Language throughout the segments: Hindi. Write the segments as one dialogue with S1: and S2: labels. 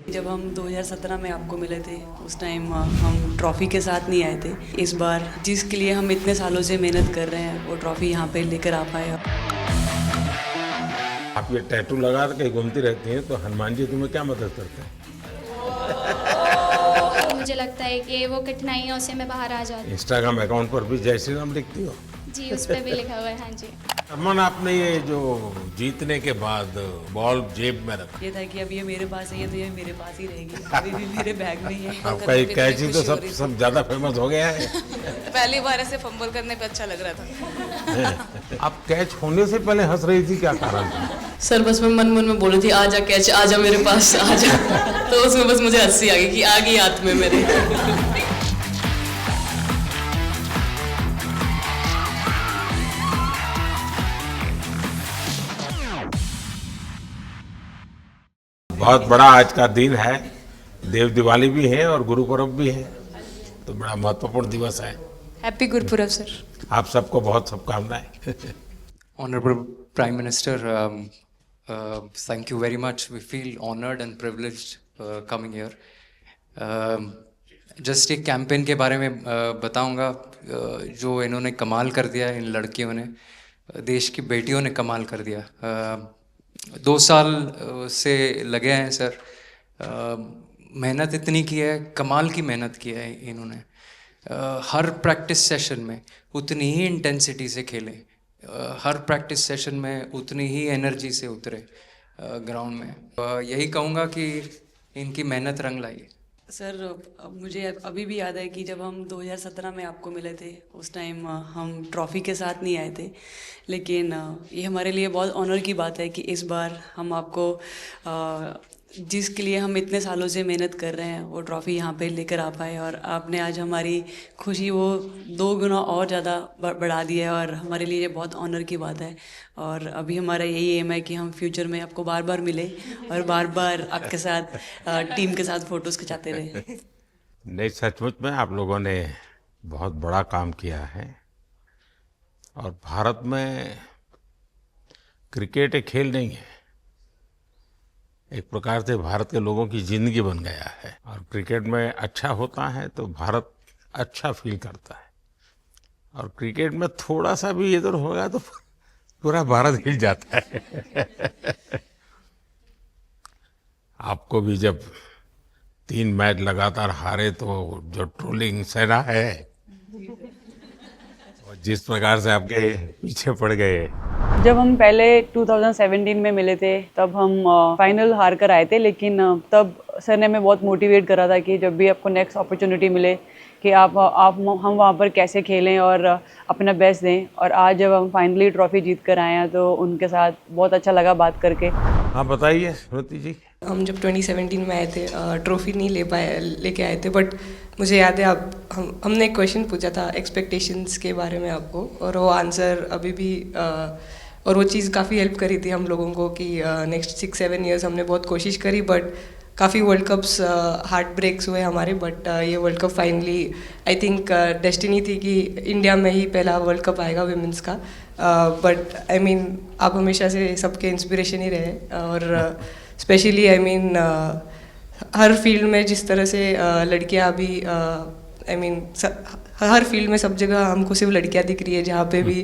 S1: जब हम 2017 में आपको मिले थे उस टाइम हम ट्रॉफ़ी के साथ नहीं आए थे। इस बार जिसके लिए हम इतने सालों से मेहनत कर रहे हैं वो ट्रॉफ़ी यहाँ पे लेकर आ पाए।
S2: आप ये टैटू लगा के घूमती रहती हैं तो हनुमान जी तुम्हें क्या मदद करते हैं?
S3: मुझे लगता है कि वो कठिनाइयों से मैं बाहर आ जाती हूँ।
S2: इंस्टाग्राम अकाउंट पर भी जय श्री राम लिखती हो?
S3: जी, उस पर भी लिखा हुआ है। हाँ जी।
S2: अमन, आपने ये जो जीतने के बाद बॉल जेब में रखा,
S1: ये था कि अब ये मेरे पास है, ये तो ये मेरे पास ही रहेगी, अभी भी मेरे बैग में ही है।
S2: आपका ये कैची तो सब ज्यादा फेमस हो गया है।
S4: पहली बार ऐसे फंबल करने पे अच्छा लग रहा था।
S2: आप कैच होने से पहले हंस रही थी, क्या कारण था?
S1: सर बस मैं मन मन में बोली थी आजा कैच, आजा मेरे पास आजा। तो उसमें बस मुझे हंसी आ गई कि आ गई हाथ में मेरे।
S2: बहुत बड़ा आज का दिन है, देव दिवाली भी है और गुरु पर्व भी है, तो बड़ा महत्वपूर्ण दिवस है।
S4: Happy Gurpurab sir.
S2: आप सबको बहुत शुभकामनाएं।
S5: Honorable Prime Minister, thank you very much. We feel honored and privileged coming here. Just एक कैंपेन के बारे में बताऊंगा जो इन्होंने कमाल कर दिया, इन लड़कियों ने, देश की बेटियों ने कमाल कर दिया। 2 साल से लगे हैं सर, मेहनत इतनी की है, कमाल की मेहनत की है इन्होंने। हर प्रैक्टिस सेशन में उतनी ही इंटेंसिटी से खेलें, हर प्रैक्टिस सेशन में उतनी ही एनर्जी से उतरे ग्राउंड में। यही कहूँगा कि इनकी मेहनत रंग लाई।
S1: सर मुझे अभी भी याद है कि जब हम 2017 में आपको मिले थे उस टाइम हम ट्रॉफ़ी के साथ नहीं आए थे, लेकिन ये हमारे लिए बहुत ऑनर की बात है कि इस बार हम आपको जिसके लिए हम इतने सालों से मेहनत कर रहे हैं वो ट्रॉफ़ी यहाँ पे लेकर आ पाए, और आपने आज हमारी खुशी वो 2 गुना और ज़्यादा बढ़ा दी है, और हमारे लिए ये बहुत ऑनर की बात है। और अभी हमारा यही एम है कि हम फ्यूचर में आपको बार बार मिले और बार बार आपके साथ टीम के साथ फ़ोटोज़ खिंचाते रहे।
S2: नहीं, सचमुच में आप लोगों ने बहुत बड़ा काम किया है, और भारत में क्रिकेट एक खेल नहीं है, एक प्रकार से भारत के लोगों की जिंदगी बन गया है। और क्रिकेट में अच्छा होता है तो भारत अच्छा फील करता है, और क्रिकेट में थोड़ा सा भी इधर होगा तो पूरा भारत हिल जाता है। आपको भी जब 3 मैच लगातार हारे तो जो ट्रोलिंग सेना है, और जिस प्रकार से आपके पीछे पड़ गए।
S1: जब हम पहले 2017 में मिले थे तब हम फाइनल हार कर आए थे, लेकिन तब सर ने हमें बहुत मोटिवेट करा था कि जब भी आपको नेक्स्ट अपॉर्चुनिटी मिले कि आप हम वहाँ पर कैसे खेलें और अपना बेस्ट दें। और आज जब हम फाइनली ट्रॉफ़ी जीत कर आए हैं तो उनके साथ बहुत अच्छा लगा बात करके।
S2: हाँ बताइए स्मृति जी।
S4: हम जब 2017 में आए थे ट्रॉफी नहीं लेके आए थे, बट मुझे याद है हमने एक क्वेश्चन पूछा था एक्सपेक्टेशंस के बारे में आपको, और वो आंसर अभी भी और वो चीज़ काफ़ी हेल्प करी थी हम लोगों को कि नेक्स्ट 6-7 ईयर्स हमने बहुत कोशिश करी, बट काफ़ी वर्ल्ड कप्स हार्ट ब्रेक्स हुए हमारे। बट ये world cup finally I think destiny थी कि इंडिया में ही पहला वर्ल्ड कप आएगा विमेंस का। बट आई मीन आप हमेशा से सबके इंस्पिरेशन ही रहे, और specially I mean her field में जिस तरह से लड़कियां अभी आई मीन हर फील्ड में सब जगह हमको सिर्फ लड़कियां दिख रही है, जहाँ पे भी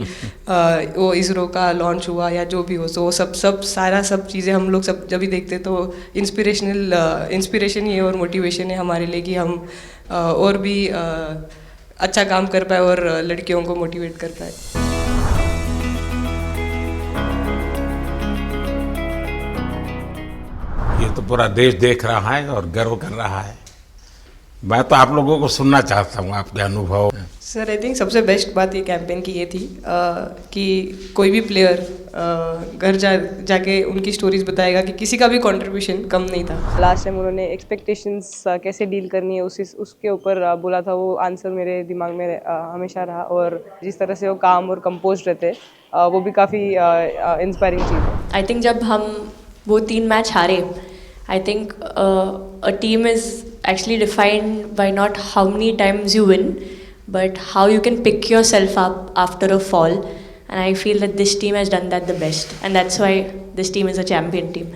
S4: वो इसरो का लॉन्च हुआ या जो भी हो, तो वो सब चीज़ें हम लोग सब जब भी देखते तो इंस्पिरेशन ही है और मोटिवेशन है हमारे लिए कि हम और भी अच्छा काम कर पाए और लड़कियों को मोटिवेट कर पाए।
S2: ये तो पूरा देश देख रहा है और गर्व कर रहा है। मैं तो आप लोगों को सुनना चाहता हूँ आपके अनुभव।
S4: सर आई थिंक सबसे बेस्ट बात ये कैंपेन की ये थी कि कोई भी प्लेयर घर जाके उनकी स्टोरीज बताएगा कि किसी का भी कंट्रीब्यूशन कम नहीं था। लास्ट टाइम उन्होंने एक्सपेक्टेशंस कैसे डील करनी है उसके ऊपर बोला था, वो आंसर मेरे दिमाग में हमेशा रहा, और जिस तरह से वो काम और कंपोज रहते वो भी काफ़ी इंस्पायरिंग चीज़ है।
S6: आई थिंक जब हम वो 3 मैच हारे, I think a team is actually defined by not how many times you win, but how you can pick yourself up after a fall. And I feel that this team has done that the best, and that's why this team is a champion team.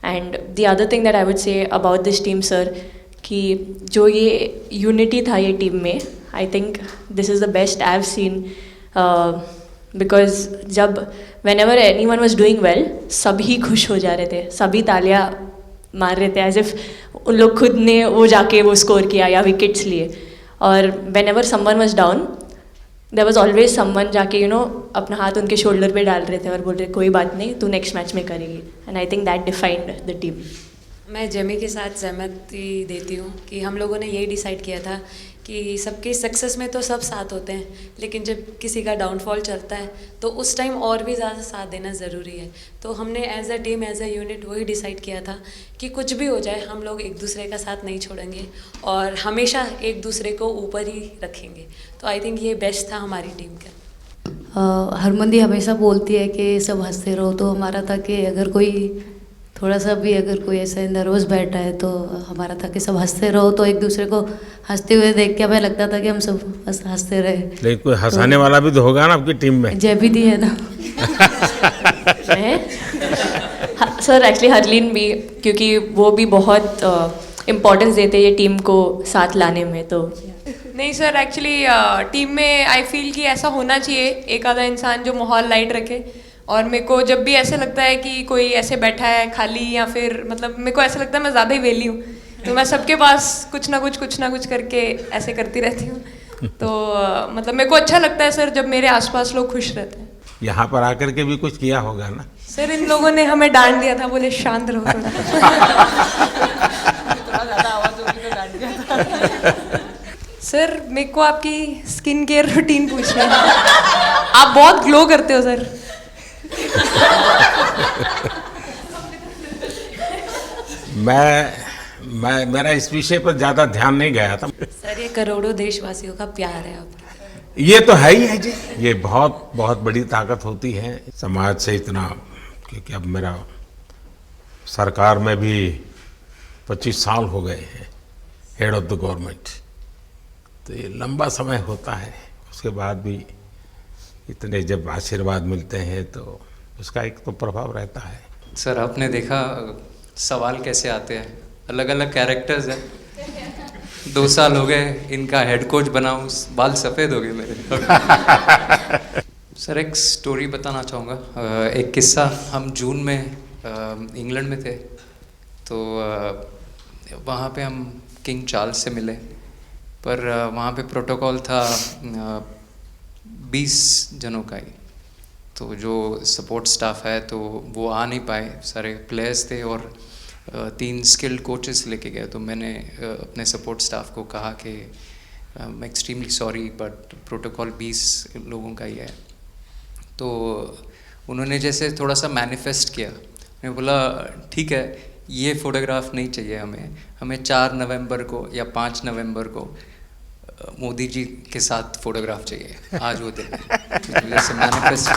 S6: And the other thing that I would say about this team sir कि जो ये यूनिटी था ये टीम में, I think this is the best I have seen, because जब whenever anyone was doing well सभी खुश हो जा रहे थे, सभी तालियां मार रहे थे एज इफ उन लोग खुद ने वो जाके वो स्कोर किया या विकेट्स लिए. और whenever someone was down there was always someone जाके अपना हाथ उनके शोल्डर पे डाल रहे थे और बोल रहे कोई बात नहीं तू नेक्स्ट मैच में करेगी. And I think that defined the team.
S7: मैं जेमी के साथ सहमति देती हूँ कि हम लोगों ने यही डिसाइड किया था कि सबकी सक्सेस में तो सब साथ होते हैं, लेकिन जब किसी का डाउनफॉल चलता है तो उस टाइम और भी ज़्यादा साथ देना ज़रूरी है. तो हमने as a team as a unit वही डिसाइड किया था कि कुछ भी हो जाए हम लोग एक दूसरे का साथ नहीं छोड़ेंगे और हमेशा एक दूसरे को ऊपर ही रखेंगे. तो आई थिंक ये बेस्ट था हमारी टीम का.
S8: हरमंदी हमेशा बोलती है कि सब हंसते रहो, तो हमारा था कि अगर कोई थोड़ा सा भी अगर कोई ऐसे नर्वस बैठा है तो हमारा था कि सब हंसते रहो, तो एक दूसरे को हंसते हुए देख के हमें लगता था कि हम सब हंसते रहे.
S2: लेकिन कोई हंसाने वाला भी तो होगा ना आपकी टीम में.
S8: जय दी है ना.
S6: सर एक्चुअली हरलीन भी, क्योंकि वो भी बहुत इम्पोर्टेंस देते ये टीम को साथ लाने में. तो
S4: नहीं सर, एक्चुअली टीम में आई फील कि ऐसा होना चाहिए एक आधा इंसान जो माहौल लाइट रखे. और मेरे को जब भी ऐसे लगता है कि कोई ऐसे बैठा है खाली, या फिर मतलब मेरे को ऐसा लगता है मैं ज़्यादा ही वेली हूँ, तो मैं सबके पास कुछ ना कुछ करके ऐसे करती रहती हूँ. तो मतलब मेरे को अच्छा लगता है सर जब मेरे आसपास लोग खुश रहते हैं.
S2: यहाँ पर आकर के भी कुछ किया होगा ना.
S4: सर इन लोगों ने हमें डांट दिया था, बोले शांत रहो थोड़ा. सर मेरे को आपकी स्किन केयर रूटीन पूछना है. आप बहुत ग्लो करते हो सर.
S2: मैं मेरा इस विषय पर ज्यादा ध्यान नहीं गया था.
S7: सर ये करोड़ों देशवासियों का प्यार है आपका.
S2: ये तो है ही है जी. ये बहुत बहुत बड़ी ताकत होती है समाज से इतना, क्योंकि अब मेरा सरकार में भी 25 साल हो गए हैं हेड ऑफ द गवर्नमेंट. तो ये लंबा समय होता है. उसके बाद भी इतने जब आशीर्वाद मिलते हैं तो उसका एक तो प्रभाव रहता है.
S5: सर आपने देखा सवाल कैसे आते हैं, अलग अलग कैरेक्टर्स हैं. 2 साल हो गए इनका हेड कोच बनाऊं, बाल सफ़ेद हो गए मेरे. सर एक स्टोरी बताना चाहूँगा. एक किस्सा, हम जून में इंग्लैंड में थे, तो वहाँ पे हम किंग चार्ल्स से मिले. पर वहाँ पे प्रोटोकॉल था 20 जनों का ही. तो जो सपोर्ट स्टाफ है तो वो आ नहीं पाए, सारे प्लेयर्स थे और 3 स्किल्ड कोचेस लेके गए. तो मैंने अपने सपोर्ट स्टाफ को कहा कि I am extremely sorry but protocol 20 लोगों का ही है. तो उन्होंने जैसे थोड़ा सा मैनिफेस्ट किया. मैं बोला ठीक है, ये फ़ोटोग्राफ नहीं चाहिए हमें 4 नवंबर को या 5 नवंबर को मोदी जी के साथ फोटोग्राफ चाहिए. आज वो दिन जैसे मैनिफेस्ट.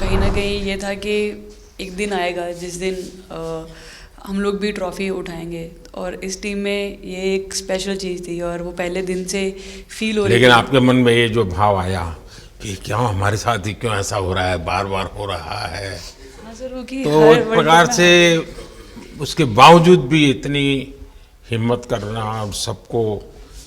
S1: कहीं ना कहीं ये था कि एक दिन आएगा जिस दिन हम लोग भी ट्रॉफ़ी उठाएंगे, और इस टीम में ये एक स्पेशल चीज़ थी और वो पहले दिन से फील हो रही थी.
S2: लेकिन आपके मन में ये जो भाव आया कि क्यों हमारे साथ ही क्यों ऐसा हो रहा है, बार बार हो रहा है, तो एक प्रकार से उसके बावजूद भी इतनी हिम्मत करना और सबको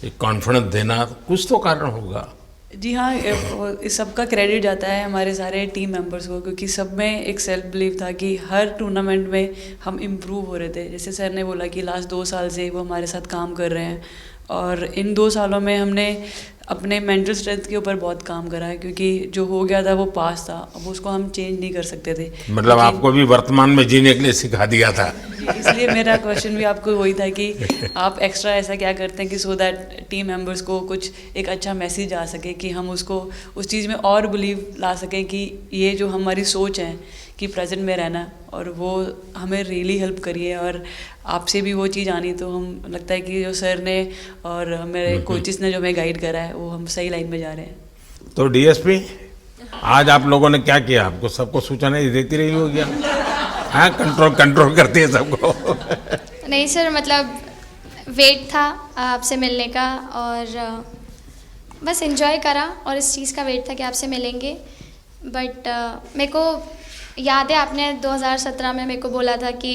S2: एक कॉन्फिडेंस देना, कुछ तो कारण होगा.
S1: जी हाँ, इस सब का क्रेडिट जाता है हमारे सारे टीम मेंबर्स को, क्योंकि सब में एक सेल्फ बिलीव था कि हर टूर्नामेंट में हम इम्प्रूव हो रहे थे. जैसे सर ने बोला कि लास्ट 2 साल से वो हमारे साथ काम कर रहे हैं, और इन 2 सालों में हमने अपने मेंटल स्ट्रेंथ के ऊपर बहुत काम करा है, क्योंकि जो हो गया था वो पास था, अब उसको हम चेंज नहीं कर सकते थे.
S2: मतलब आपको भी वर्तमान में जीने के लिए सिखा दिया था.
S1: इसलिए मेरा क्वेश्चन भी आपको वही था कि आप एक्स्ट्रा ऐसा क्या करते हैं कि सो दैट टीम मेंबर्स को कुछ एक अच्छा मैसेज आ सके, कि हम उसको उस चीज़ में और बिलीव ला सकें कि ये जो हमारी सोच है कि प्रेजेंट में रहना, और वो हमें रियली हेल्प करिए. और आपसे भी वो चीज़ आनी, तो हम लगता है कि जो सर ने और मेरे कोचेस ने जो हमें गाइड करा है वो हम सही लाइन में जा रहे हैं.
S2: तो डीएसपी, आज आप लोगों ने क्या किया? आपको सबको सूचना देती रही होगी. हाँ, कंट्रोल करती है सबको।
S3: नहीं सर, मतलब वेट था आपसे मिलने का और बस एंजॉय करा और इस चीज़ का वेट था कि आपसे मिलेंगे। बट मेरे को याद है आपने 2017 में मेरे को बोला था कि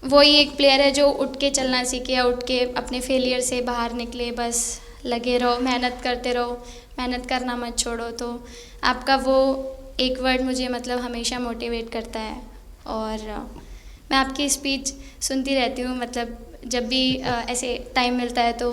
S3: वही एक प्लेयर है जो उठ के चलना सीखे या उठ के अपने फेलियर से बाहर निकले, बस लगे रहो, मेहनत करते रहो, मेहनत करना मत छोड़ो। तो आपका वो एक वर्ड मुझे मतलब हमेशा मोटिवेट करता है और मैं आपकी स्पीच सुनती रहती हूँ। मतलब जब भी ऐसे टाइम मिलता है तो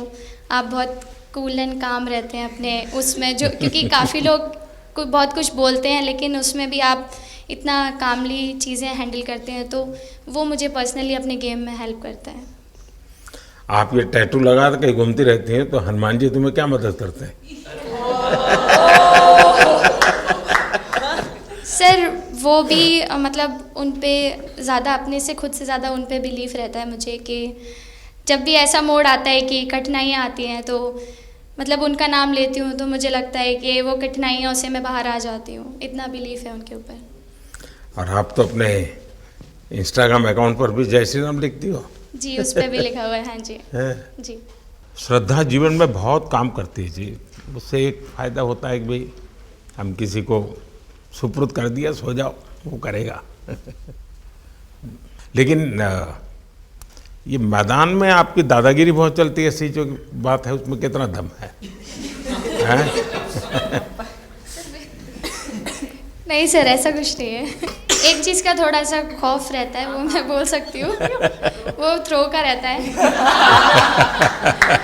S3: आप बहुत कूल एंड काम रहते हैं अपने उसमें, जो क्योंकि काफ़ी लोग बहुत कुछ बोलते हैं लेकिन उसमें भी आप इतना कामली चीज़ें हैंडल करते हैं, तो वो मुझे पर्सनली अपने गेम में हेल्प करता है।
S2: आप ये टैटू लगा के कहीं घूमती रहती हैं, तो हनुमान जी तुम्हें क्या मदद करते हैं?
S3: सर वो भी मतलब उन पे ज़्यादा अपने से खुद से ज़्यादा उन पे बिलीफ रहता है मुझे कि जब भी ऐसा मोड़ आता है कि कठिनाइयाँ आती हैं तो मतलब उनका नाम लेती हूँ तो मुझे लगता है कि वो कठिनाइयों से मैं बाहर आ जाती हूँ। इतना बिलीफ है उनके ऊपर।
S2: और आप तो अपने इंस्टाग्राम अकाउंट पर भी जय श्री राम लिखती हो?
S3: जी, उस पर भी लिखा हुआ है। हाँ जी।
S2: है?
S3: जी।
S2: श्रद्धा जीवन में बहुत काम करती है जी। उससे एक फ़ायदा होता है कि भाई हम किसी को सुपुर्द कर दिया, सो जाओ, वो करेगा। लेकिन ये मैदान में आपकी दादागिरी बहुत चलती है, ऐसी जो बात है उसमें कितना दम है?
S3: नहीं सर, ऐसा कुछ नहीं है। एक चीज़ का थोड़ा सा खौफ रहता है, वो मैं बोल सकती हूँ, वो थ्रो का रहता है।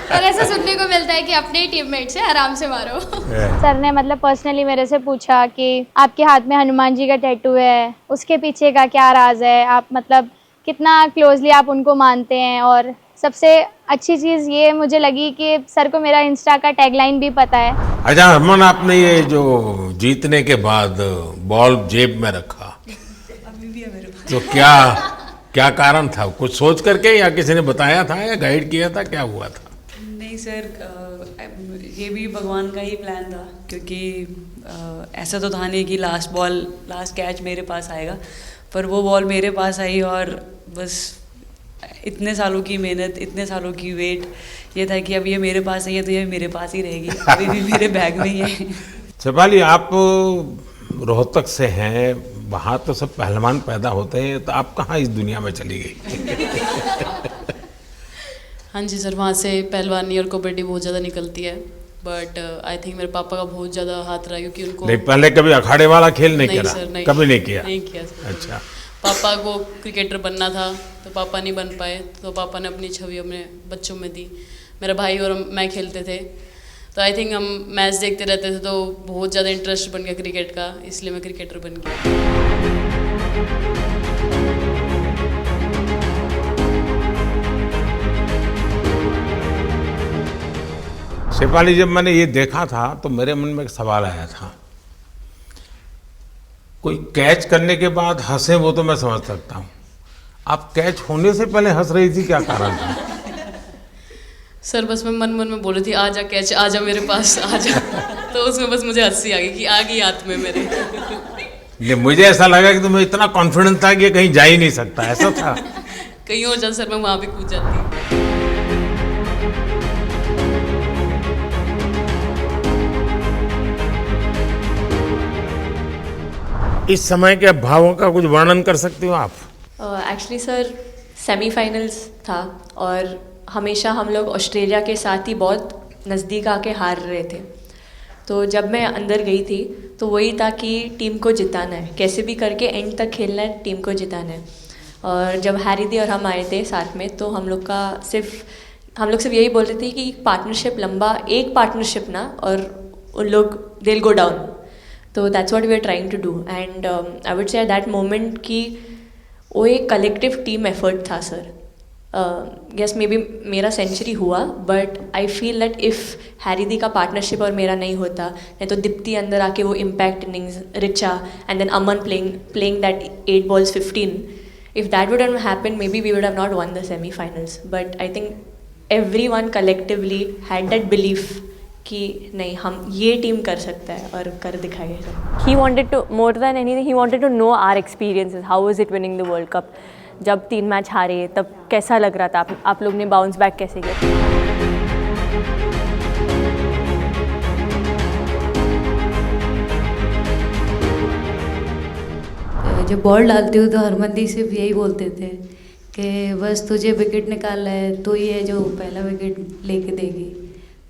S3: और ऐसा सुनने को मिलता है कि अपने ही टीममेट से आराम से मारो।
S9: सर ने मतलब पर्सनली मेरे से पूछा कि आपके हाथ में हनुमान जी का टैटू है, उसके पीछे का क्या राज है, आप मतलब कितना क्लोजली आप उनको मानते हैं। और सबसे अच्छी चीज़ ये मुझे लगी कि सर को मेरा इंस्टा का टैगलाइन भी पता है।
S2: अच्छा हरमन, आपने ये जो जीतने के बाद बॉल जेब में रखा,
S1: अभी भी है मेरे पास।
S2: तो क्या कारण था? कुछ सोच करके या किसी ने बताया था या गाइड किया था, क्या हुआ था?
S1: नहीं सर, ये भी भगवान का ही प्लान था, क्योंकि ऐसा तो था नहीं कि लास्ट कैच मेरे पास आएगा, पर वो बॉल मेरे पास आई और बस इतने सालों की मेहनत, इतने सालों की वेट, ये था कि अब ये मेरे पास आई है तो ये मेरे पास ही रहेगी, अभी भी मेरे बैग में ही है।
S2: शेफाली, आप रोहतक से हैं, वहाँ तो सब पहलवान पैदा होते हैं, तो आप कहाँ इस दुनिया में चली गई?
S10: हाँ जी सर, वहाँ से पहलवानी और कबड्डी बहुत ज़्यादा निकलती है, बट आई थिंक मेरे पापा का बहुत ज़्यादा हाथ रहा, क्योंकि उनको
S2: नहीं, पहले कभी अखाड़े वाला खेल नहीं करा?
S10: सर, नहीं,
S2: कभी नहीं किया?
S10: नहीं किया सर।
S2: अच्छा।
S10: पापा को क्रिकेटर बनना था तो पापा नहीं बन पाए, तो पापा ने अपनी छवि अपने बच्चों में दी। मेरा भाई और मैं खेलते थे, तो आई थिंक हम मैच देखते रहते थे, तो बहुत ज़्यादा इंटरेस्ट बन गया क्रिकेट का, इसलिए मैं क्रिकेटर बन गया।
S2: शेफाली, जब मैंने ये देखा था तो मेरे मन में एक सवाल आया था। कोई कैच करने के बाद हंसे वो तो मैं समझ सकता हूँ, आप कैच होने से पहले हंस रही थी, क्या कारण था?
S10: सर बस मैं मन में बोल रही थी, आजा कैच, आजा मेरे पास, आजा। तो उसमें बस मुझे हंसी आ गई कि आ गई हाथ में मेरे।
S2: ये मुझे ऐसा लगा कि तुम्हें इतना कॉन्फिडेंस था कि ये कहीं जा ही नहीं सकता, ऐसा था?
S10: कहीं और जाता सर, मैं वहाँ भी कूद जाती।
S2: इस समय के भावों का कुछ वर्णन कर सकती हो आप?
S6: एक्चुअली सर सेमीफाइनल्स था और हमेशा हम लोग ऑस्ट्रेलिया के साथ ही बहुत नज़दीक आके हार रहे थे। तो जब मैं अंदर गई थी तो वही था कि टीम को जिताना है, कैसे भी करके एंड तक खेलना है, टीम को जिताना है। और जब हैरी दी और हम आए थे साथ में, तो हम लोग सिर्फ यही बोल रहे थे कि पार्टनरशिप लंबा, एक पार्टनरशिप ना, और उन लोग दे विल गो डाउन। तो that's what we are trying to do and I would say that moment कि वो एक कलेक्टिव टीम एफर्ट था सर। यस मे बी मेरा सेंचुरी हुआ, but I feel that if Harry दी का पार्टनरशिप और मेरा नहीं होता, नहीं तो दीप्ति अंदर आके वो impact innings, Richa and then Aman playing that 8 balls 15, if that wouldn't happen, maybe we would have not won the semi-finals. But I think everyone collectively had that belief कि नहीं हम ये टीम कर सकता है और कर दिखाएगा।
S11: He wanted to, more than anything, he wanted to know our experiences. How was it winning the World Cup? जब 3 मैच हारे तब कैसा लग रहा था, आप लोग ने बाउंस बैक कैसे किया?
S8: जब बॉल डालती हूँ तो हरमनदीप सिर्फ यही बोलते थे कि बस तुझे विकेट निकालना है, तो ही है जो पहला विकेट लेके देगी।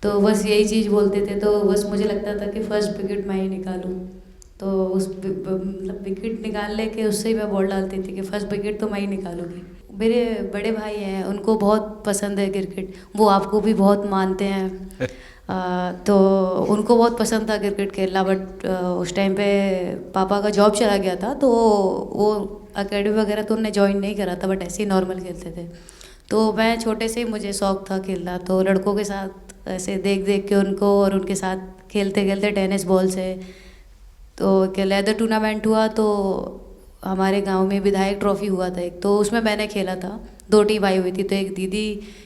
S8: तो बस यही चीज़ बोलते थे, तो बस मुझे लगता था कि फर्स्ट विकेट मैं ही निकालूं। तो उस मतलब विकेट निकालने के उससे ही मैं बॉल डालती थी कि फर्स्ट विकेट तो मैं ही निकालूंगी। मेरे बड़े भाई हैं, उनको बहुत पसंद है क्रिकेट, वो आपको भी बहुत मानते हैं। तो उनको बहुत पसंद था क्रिकेट खेलना, बट उस टाइम पे पापा का जॉब चला गया था, तो वो एकेडमी वगैरह तो उन्होंने ज्वाइन नहीं करा था, बट ऐसे ही नॉर्मल खेलते थे। तो मैं छोटे से ही मुझे शौक था खेलना, तो लड़कों के साथ ऐसे देख देख के उनको और उनके साथ खेलते खेलते टेनिस बॉल से तो लेदर टूर्नामेंट हुआ, तो हमारे गांव में विधायक ट्रॉफी हुआ था एक, तो उसमें मैंने खेला था। 2 टीम आई हुई थी, तो एक दीदी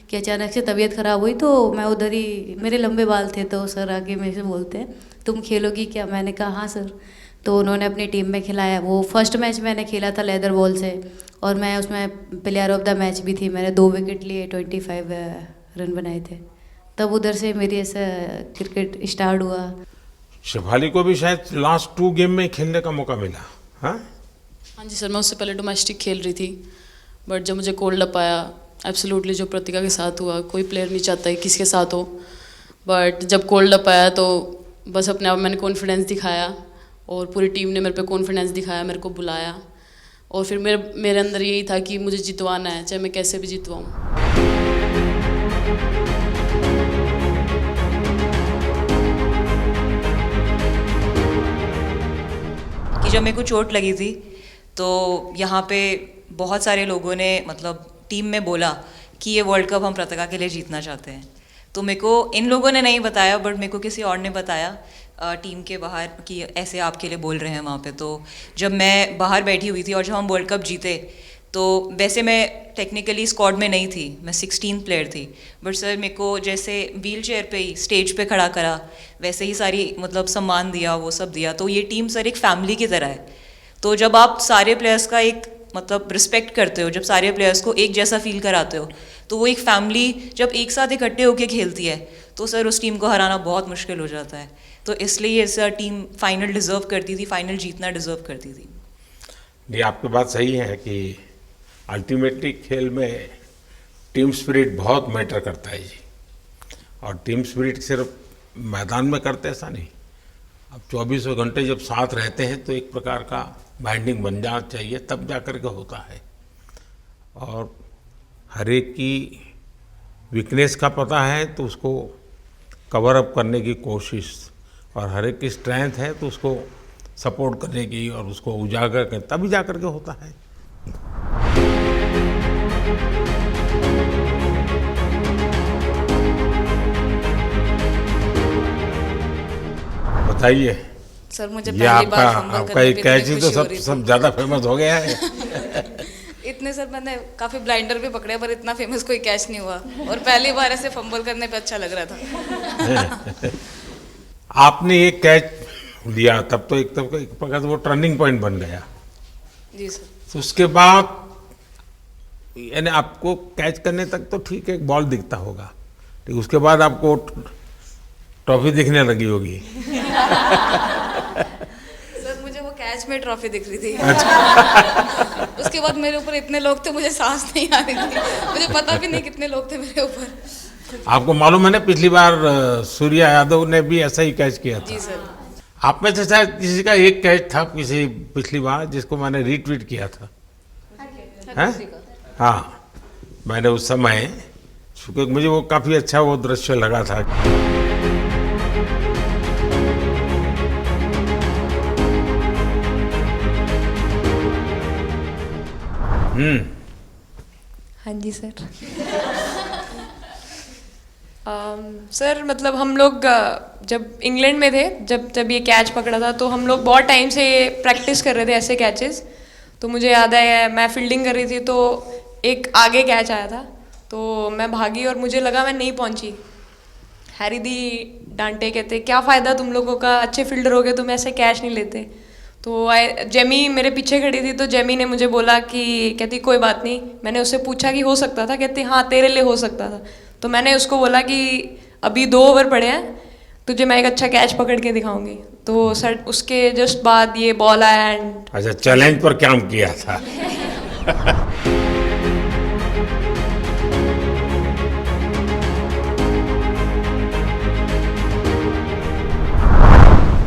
S8: की अचानक से तबीयत ख़राब हुई, तो मैं उधर ही, मेरे लंबे बाल थे, तो सर आके मेरे से बोलते हैं तुम खेलोगी क्या? मैंने कहा हाँ सर। तो उन्होंने अपनी टीम में खिलाया। वो फर्स्ट मैच मैंने खेला था लेदर बॉल से, और मैं उसमें प्लेयर ऑफ द मैच भी थी। मैंने 2 विकेट लिए, 25 रन बनाए थे। तब उधर से मेरी ऐसा क्रिकेट स्टार्ट हुआ।
S2: शेफाली को भी शायद लास्ट 2 गेम में खेलने का मौका मिला। हाँ
S10: जी सर, मैं उससे पहले डोमेस्टिक खेल रही थी, बट जब मुझे कोल्ड अप आया, एब्सोल्युटली जो प्रतिका के साथ हुआ, कोई प्लेयर नहीं चाहता है किसी के साथ हो, बट जब कोल्ड अप आया तो बस अपने आप मैंने कॉन्फिडेंस दिखाया, और पूरी टीम ने मेरे पे कॉन्फिडेंस दिखाया, मेरे को बुलाया, और फिर मेरे अंदर यही था कि मुझे जितवाना है, चाहे मैं कैसे भी जितवाऊँ।
S12: कि जब मेरे को चोट लगी थी तो यहाँ पे बहुत सारे लोगों ने मतलब टीम में बोला कि ये वर्ल्ड कप हम प्रतिका के लिए जीतना चाहते हैं। तो मेरे को इन लोगों ने नहीं बताया, बट मेरे को किसी और ने बताया टीम के बाहर कि ऐसे आपके लिए बोल रहे हैं वहाँ पे। तो जब मैं बाहर बैठी हुई थी और जब हम वर्ल्ड कप जीते, तो वैसे मैं टेक्निकली स्क्वाड में नहीं थी, मैं 16 प्लेयर थी, बट सर मेरे को जैसे व्हील चेयर पे ही स्टेज पे खड़ा करा, वैसे ही सारी मतलब सम्मान दिया, वो सब दिया। तो ये टीम सर एक फैमिली की तरह है। तो जब आप सारे प्लेयर्स का एक मतलब रिस्पेक्ट करते हो, जब सारे प्लेयर्स को एक जैसा फील कराते हो, तो वो एक फैमिली जब एक साथ इकट्ठे होकर खेलती है, तो सर उस टीम को हराना बहुत मुश्किल हो जाता है। तो इसलिए ये सर टीम फाइनल डिज़र्व करती थी, फाइनल जीतना डिज़र्व करती थी।
S2: ये आपकी बात सही है कि अल्टीमेटली खेल में टीम स्पिरिट बहुत मैटर करता है जी। और टीम स्पिरिट सिर्फ मैदान में करते ऐसा नहीं, अब 24 घंटे जब साथ रहते हैं तो एक प्रकार का बाइंडिंग बन जाना चाहिए, तब जा कर के होता है। और हर एक की वीकनेस का पता है तो उसको कवर अप करने की कोशिश, और हर एक की स्ट्रेंथ है तो उसको सपोर्ट करने की और उसको उजागर कर, तभी जा कर के होता है। बताइए
S13: सर, मुझे
S2: ये
S13: पहली बार
S2: आपका एक कैच ही तो सब ज़्यादा फेमस हो गया है।
S13: इतने सर मैंने काफ़ी ब्लाइंडर भी पकड़े, पर इतना फेमस कोई कैच नहीं हुआ, और पहली बार ऐसे फंबल करने पे अच्छा लग रहा था।
S2: आपने एक कैच लिया तब तो एक प्रकार से वो टर्निंग पॉइंट बन गया
S13: जी सर।
S2: तो उसके बाद यानी आपको कैच करने तक तो ठीक है, बॉल दिखता होगा, लेकिन उसके बाद आपको ट्रॉफी दिखने लगी होगी।
S13: सर मुझे वो कैच में ट्रॉफी दिख रही थी।
S2: अच्छा।
S13: उसके बाद मेरे ऊपर इतने लोग थे, मुझे सांस नहीं आ रही थी, मुझे पता भी नहीं कितने लोग थे मेरे ऊपर।
S2: आपको मालूम है ना, पिछली बार सूर्या यादव ने भी ऐसा ही कैच किया था।
S13: जी सर।
S2: आप में से शायद किसी का एक कैच था किसी पिछली बार जिसको मैंने रीट्वीट किया था, हैं? हाँ, मैंने उस समय, क्योंकि मुझे वो काफ़ी अच्छा वो दृश्य लगा था।
S4: हाँ जी सर। सर मतलब हम लोग जब इंग्लैंड में थे, जब ये कैच पकड़ा था, तो हम लोग बहुत टाइम से प्रैक्टिस कर रहे थे ऐसे कैचेस। तो मुझे याद है मैं फील्डिंग कर रही थी, तो एक आगे कैच आया था, तो मैं भागी और मुझे लगा मैं नहीं पहुंची, हैरी दी डांटे, कहते क्या फ़ायदा तुम लोगों का, अच्छे फील्डर हो गए, तुम ऐसे कैच नहीं लेते। तो जेमी मेरे पीछे खड़ी थी, तो जेमी ने मुझे बोला कि कहती कोई बात नहीं, मैंने उससे पूछा कि हो सकता था, कहती हाँ तेरे लिए हो सकता था। तो मैंने उसको बोला कि अभी 2 ओवर पड़े हैं, तुझे मैं एक अच्छा कैच पकड़ के दिखाऊंगी। तो सर उसके जस्ट बाद ये बॉल आया एंड
S2: अच्छा, चैलेंज पर काम किया था।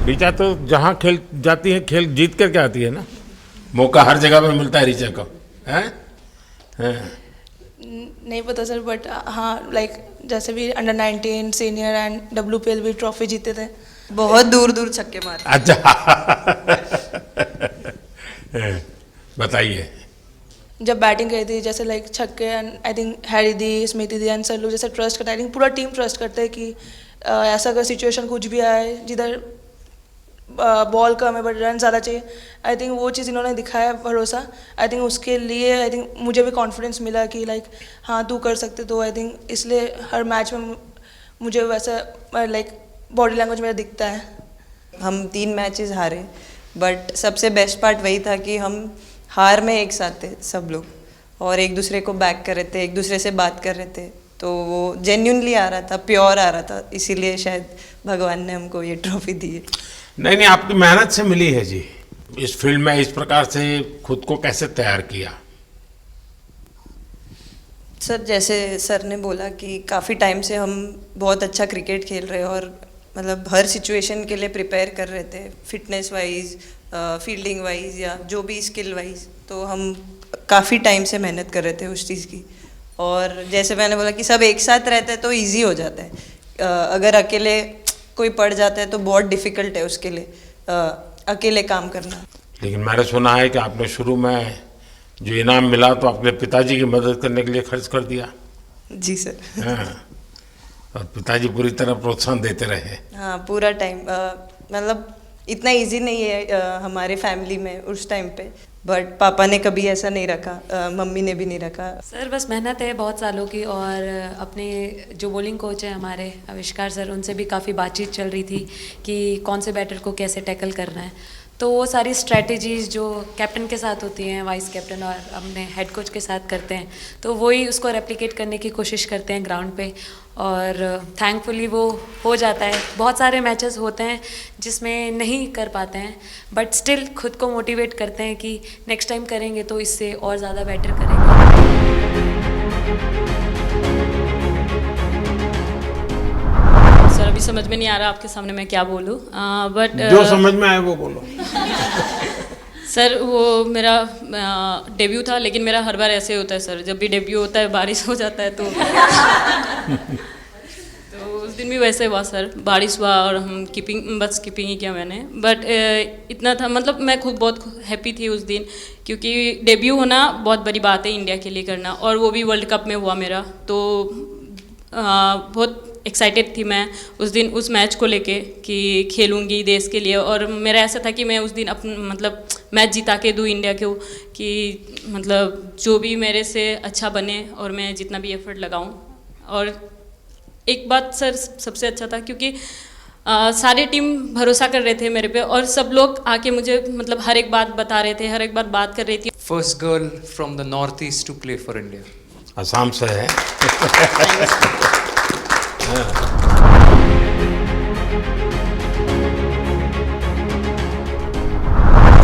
S2: ऋचा तो जहाँ खेल जाती है खेल जीत करके आती है ना, मौका हर जगह में मिलता है ऋचा को, हैं?
S13: नहीं पता सर, बट हाँ लाइक जैसे भी अंडर 19 सीनियर एंड WPL भी ट्रॉफी जीते थे।
S12: बहुत दूर दूर छक्के मारे।
S2: अच्छा। बताइए।
S13: जब बैटिंग करी थी जैसे लाइक छक्के and I think Harry the, Smriti the and sir लोग जैसे ट्रस्ट करते हैं, आई थिंक पूरा टीम ट्रस्ट करते हैं कि ऐसा अगर सिचुएशन कुछ भी आए जिधर बॉल कम है बट रन ज़्यादा चाहिए, आई थिंक वो चीज़ इन्होंने दिखाया भरोसा। आई थिंक उसके लिए आई थिंक मुझे भी कॉन्फिडेंस मिला कि लाइक हाँ तू कर सकते। तो आई थिंक इसलिए हर मैच में मुझे वैसा लाइक बॉडी लैंग्वेज मेरा दिखता है।
S12: हम 3 मैचेस हारे, बट सबसे बेस्ट पार्ट वही था कि हम हार में एक साथ थे सब लोग, और एक दूसरे को बैक कर रहे थे, एक दूसरे से बात कर रहे थे। तो वो जेन्युइनली आ रहा था, प्योर आ रहा था, इसीलिए शायद भगवान ने हमको ये ट्रॉफी दी है।
S2: नहीं, आपकी मेहनत से मिली है जी। इस फील्ड में इस प्रकार से खुद को कैसे तैयार किया?
S12: सर जैसे सर ने बोला कि काफ़ी टाइम से हम बहुत अच्छा क्रिकेट खेल रहे हैं, और मतलब हर सिचुएशन के लिए प्रिपेयर कर रहे थे, फिटनेस वाइज, फील्डिंग वाइज या जो भी स्किल वाइज। तो हम काफ़ी टाइम से मेहनत कर रहे थे उस चीज़ की। और जैसे मैंने बोला कि सब एक साथ रहते हैं तो इजी हो जाता है, अगर अकेले कोई पड़ जाता है तो बहुत डिफ़िकल्ट है उसके लिए अकेले काम करना।
S2: लेकिन मैंने सुना है कि आपने शुरू में जो इनाम मिला तो अपने पिताजी की मदद करने के लिए खर्च कर दिया।
S12: जी सर।
S2: हाँ, और पिताजी पूरी तरह प्रोत्साहन देते रहे।
S12: हाँ, पूरा टाइम मतलब इतना इजी नहीं है हमारे फैमिली में उस टाइम पे, बट पापा ने कभी ऐसा नहीं रखा, मम्मी ने भी नहीं रखा।
S7: सर बस मेहनत है बहुत सालों की, और अपने जो बॉलिंग कोच है हमारे आविष्कार सर, उनसे भी काफ़ी बातचीत चल रही थी कि कौन से बैटर को कैसे टैकल करना है। तो वो सारी स्ट्रैटेजीज़ जो कैप्टन के साथ होती हैं, वाइस कैप्टन और अपने हेड कोच के साथ करते हैं, तो वही उसको रेप्लिकेट करने की कोशिश करते हैं ग्राउंड पे, और थैंकफुली वो हो जाता है। बहुत सारे मैचेस होते हैं जिसमें नहीं कर पाते हैं, बट स्टिल खुद को मोटिवेट करते हैं कि नेक्स्ट टाइम करेंगे तो इससे और ज़्यादा बेटर करेंगे।
S10: सर अभी समझ में नहीं आ रहा आपके सामने मैं क्या बोलूं, बट
S2: जो समझ में आए वो बोलो।
S10: सर वो मेरा डेब्यू था, लेकिन मेरा हर बार ऐसे होता है सर, जब भी डेब्यू होता है बारिश हो जाता है तो उस दिन भी वैसे हुआ सर, बारिश हुआ और हम बस कीपिंग ही किया मैंने। बट इतना था, मतलब मैं खुद बहुत हैप्पी थी उस दिन, क्योंकि डेब्यू होना बहुत बड़ी बात है इंडिया के लिए करना, और वो भी वर्ल्ड कप में हुआ मेरा। तो बहुत एक्साइटेड थी मैं उस दिन उस मैच को लेके कि खेलूंगी देश के लिए, और मेरा ऐसा था कि मैं उस दिन मतलब मैच जिता के दूँ इंडिया को, कि मतलब जो भी मेरे से अच्छा बने और मैं जितना भी एफर्ट लगाऊं। और एक बात सर सबसे अच्छा था, क्योंकि सारे टीम भरोसा कर रहे थे मेरे पे, और सब लोग आके मुझे मतलब हर एक बात बता रहे थे, हर एक बात कर रही थी।
S5: First girl from the North East to play for India.
S2: Assam से है।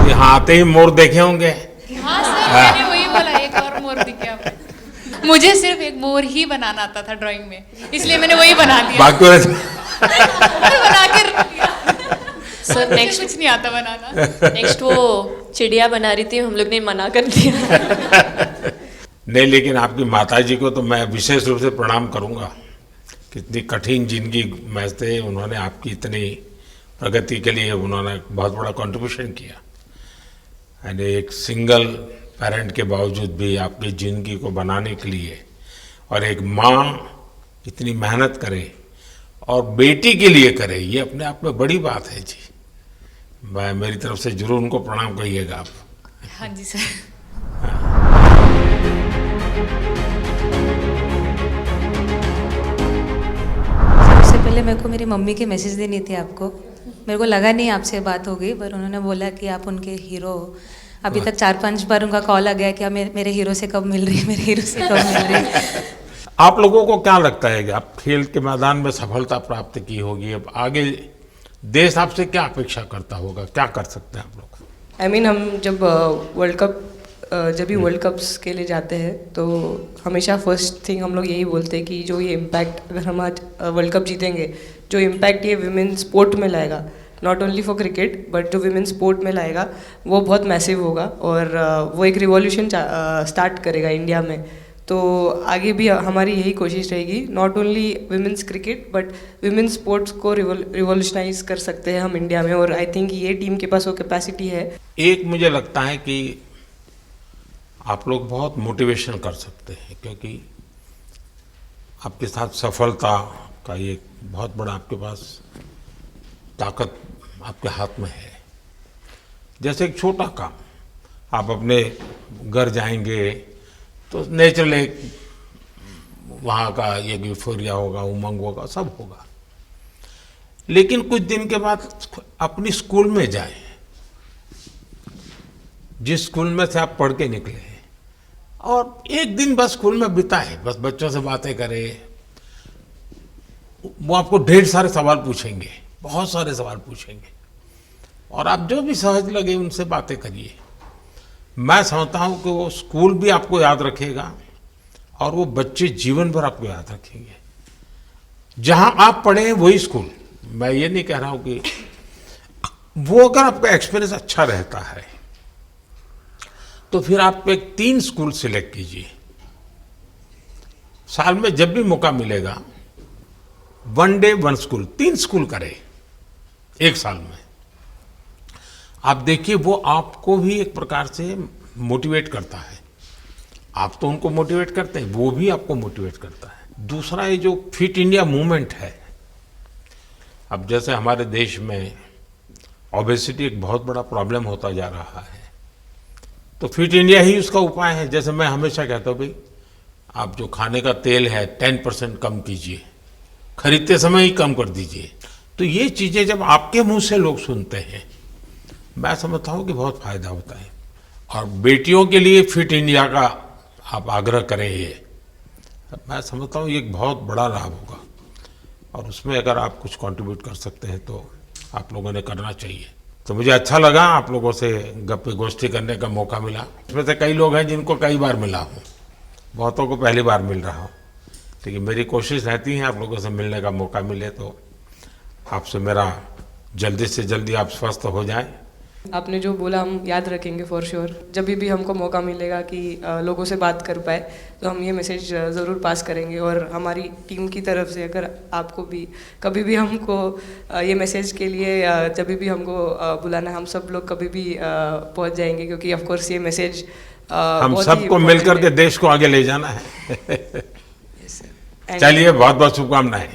S2: यहाँ आते ही मोर देखे होंगे।
S14: हाँ सर, मैंने वही बोला, एक और मोर दिखे आपको। मुझे सिर्फ एक मोर ही बनाना आता था ड्राइंग में, इसलिए मैंने वही बना दिया।
S2: बाकी
S14: बना के रख दिया।
S11: सर नेक्स्ट
S14: कुछ नहीं आता बनाना।
S11: नेक्स्ट वो चिड़िया बना रही थी, हम लोग ने मना कर दिया।
S2: नहीं, लेकिन आपकी माताजी को तो मैं विशेष रूप से प्रणाम करूंगा। कितनी कठिन जिंदगी में थे, उन्होंने आपकी इतनी प्रगति के लिए उन्होंने बहुत बड़ा कंट्रीब्यूशन किया। यानी एक सिंगल पेरेंट के बावजूद भी आपकी ज़िंदगी को बनाने के लिए, और एक माँ इतनी मेहनत करे और बेटी के लिए करे, ये अपने आप में बड़ी बात है जी। मैं मेरी तरफ से जरूर उनको प्रणाम कहिएगा आप।
S14: हाँ जी सर।
S15: सबसे पहले पहले मेरे को मेरी मम्मी की मैसेज देनी थी आपको। मेरे को लगा नहीं आपसे बात हो गई, पर उन्होंने बोला कि आप उनके हीरो हो। अभी तक 4-5 बार उनका कॉल आ गया कि आप मेरे हीरो से कब मिल रही है, मेरे हीरो से कब मिल रही है।
S2: आप लोगों को क्या लगता है कि आप खेल के मैदान में सफलता प्राप्त की होगी, अब आगे देश आपसे क्या अपेक्षा करता होगा, क्या कर सकते हैं आप लोग?
S4: आई मीन हम जब वर्ल्ड कप जब भी वर्ल्ड कप्स के लिए जाते हैं तो हमेशा फर्स्ट थिंग हम लोग यही बोलते हैं कि जो ये इम्पैक्ट, अगर हम आज वर्ल्ड कप जीतेंगे, जो इम्पैक्ट ये विमेन स्पोर्ट में लाएगा, not only for cricket but जो विमेन स्पोर्ट में लाएगा वो बहुत मैसिव होगा और वो एक रिवॉल्यूशन स्टार्ट करेगा इंडिया में। तो आगे भी हमारी यही कोशिश रहेगी, not only women's cricket but women sports को रिवॉल्यूशनाइज कर सकते हैं हम इंडिया में, और आई थिंक ये टीम के पास वो कैपेसिटी है।
S2: एक मुझे लगता है कि आप लोग बहुत मोटिवेशन कर सकते हैं, क्योंकि आपके साथ सफलता का एक बहुत बड़ा आपके पास ताकत आपके हाथ में है। जैसे एक छोटा काम, आप अपने घर जाएंगे तो नेचुरल एक वहाँ का एक यूफोरिया होगा, उमंग होगा, सब होगा। लेकिन कुछ दिन के बाद अपनी स्कूल में जाएं, जिस स्कूल में से आप पढ़ के निकले हैं, और एक दिन बस स्कूल में बिताए, बस बच्चों से बातें करें। वो आपको ढेर सारे सवाल पूछेंगे, बहुत सारे सवाल पूछेंगे, और आप जो भी सहज लगे उनसे बातें करिए। मैं समझता हूँ कि वो स्कूल भी आपको याद रखेगा और वो बच्चे जीवन भर आपको याद रखेंगे। जहाँ आप पढ़े हैं वही स्कूल, मैं ये नहीं कह रहा हूँ कि वो अगर आपका एक्सपीरियंस अच्छा रहता है तो फिर आप एक 3 स्कूल सिलेक्ट कीजिए। साल में जब भी मौका मिलेगा 1 डे 1 स्कूल, 3 स्कूल करें एक साल में। आप देखिए वो आपको भी एक प्रकार से मोटिवेट करता है। आप तो उनको मोटिवेट करते हैं, वो भी आपको मोटिवेट करता है। दूसरा ये जो फिट इंडिया मूवमेंट है, अब जैसे हमारे देश में ओबेसिटी एक बहुत बड़ा प्रॉब्लम होता जा रहा है, तो फिट इंडिया ही उसका उपाय है। जैसे मैं हमेशा कहता हूँ भाई, आप जो खाने का तेल है 10% कम कीजिए, खरीदते समय ही कम कर दीजिए। तो ये चीज़ें जब आपके मुंह से लोग सुनते हैं, मैं समझता हूँ कि बहुत फायदा होता है। और बेटियों के लिए फिट इंडिया का आप आग्रह करें, ये मैं समझता हूँ ये एक बहुत बड़ा लाभ होगा, और उसमें अगर आप कुछ कंट्रीब्यूट कर सकते हैं तो आप लोगों ने करना चाहिए। तो मुझे अच्छा लगा आप लोगों से गप्पे गोष्ठी करने का मौका मिला। इसमें से कई लोग हैं जिनको कई बार मिला हूँ, बहुतों को पहली बार मिल रहा हूँ, लेकिन मेरी कोशिश रहती है आप लोगों से मिलने का मौका मिले तो आपसे मेरा जल्दी से जल्दी आप स्वस्थ हो जाएं।
S4: आपने जो बोला हम याद रखेंगे फॉर श्योर। जब भी हमको मौका मिलेगा कि लोगों से बात कर पाए तो हम ये मैसेज ज़रूर पास करेंगे। और हमारी टीम की तरफ से अगर आपको भी कभी भी हमको ये मैसेज के लिए जब भी हमको बुलाना, हम सब लोग कभी भी पहुंच जाएंगे, क्योंकि ऑफ कोर्स ये मैसेज
S2: हम सबको मिलकर के देश को आगे ले जाना है। चलिए, बहुत बहुत शुभकामनाएं।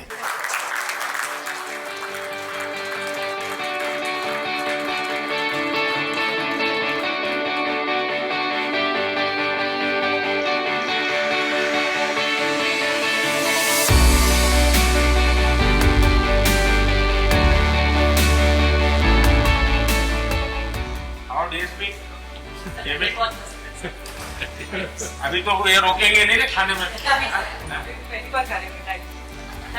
S2: अभी तो ये रोकेंगे नहीं ना खाने में।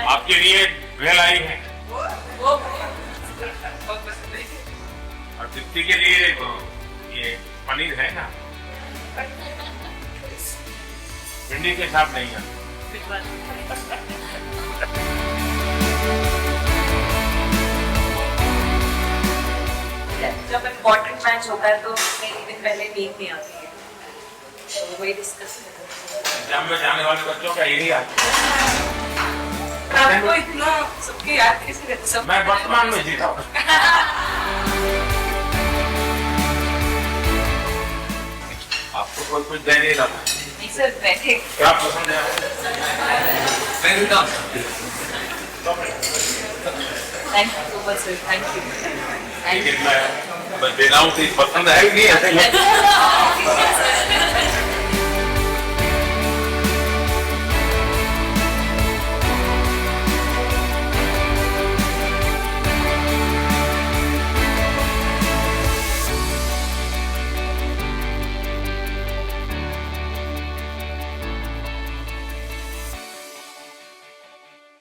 S2: आपके लिए वेल आई है और दीप्ति के लिए ये पनीर है ना, भिंडी के साथ नहीं है।
S12: जब इम्पोर्टेंट मैच होता है तो एक दिन पहले नींद नहीं आती है, तो वही डिस्कस
S2: एग्जाम में जाने वाले बच्चों का यही हाल है।
S12: आपको इतना सबकी याद कैसे रहती है?
S2: मैं वर्तमान में जीता हूँ। आपको कोई कुछ दे नहीं रहा।
S12: नहीं सर, बैठे।
S2: क्या पसंद है?
S12: Thank you so much sir, thank you.
S2: लेकिन मैं देना हूँ, पसंद है कि नहीं?